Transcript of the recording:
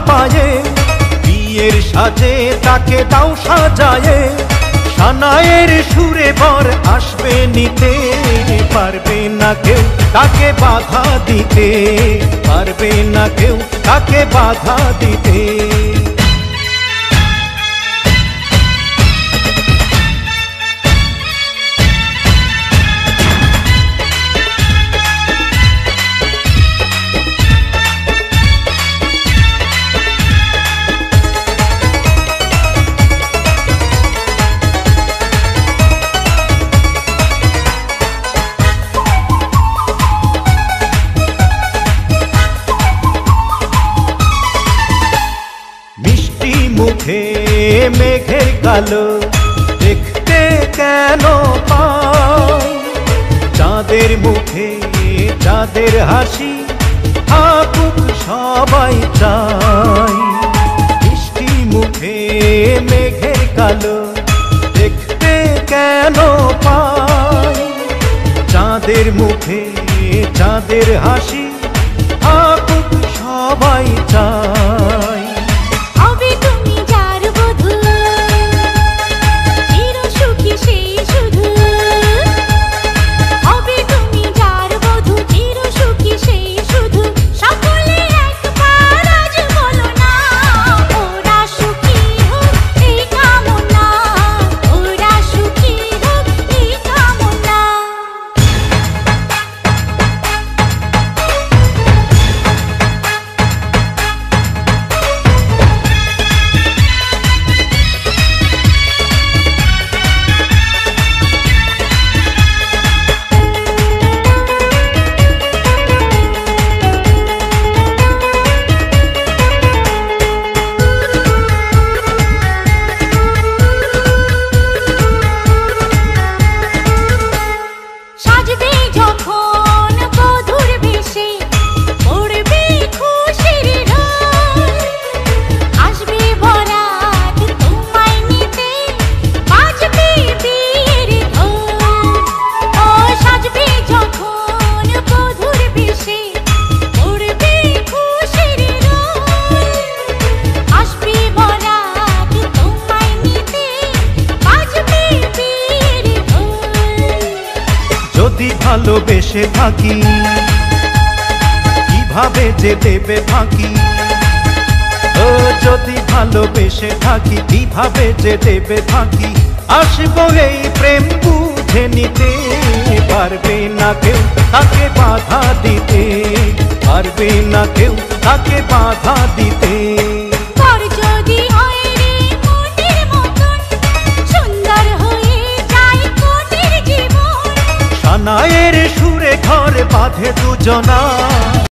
পায়ে, বিয়ের সাজে তাকে দাও সাজায়ে, সানায়ের সুরে বর আসবে নিতে, পারবে না কেউ তাকে বাধা দিতে, পারবে না কেউ তাকে বাধা দিতে। মুখে মেঘের কালো দেখতে কেন পাই, চাঁদের মুখে চাঁদের হাসি থাকুক সবাই চাই। মিষ্টি মুখে মেঘের কালো দেখতে কেন পাই, চাঁদের মুখে চাঁদের হাসি থাকুক সবাই চাই। যদি ভালোবেসে থাকি কিভাবে যে দেবে ফাঁকি, ও যদি ভালোবেসে থাকি কিভাবে যে দেবে ফাঁকি, আসবো এই প্রেম বুঝে নিতে, পারবে না কেউ তাকে বাধা দিতে, পারবে না কেউ তাকে বাধা দিতে। সানায়ের সুরে ঘরে বাঁধে দুজনা।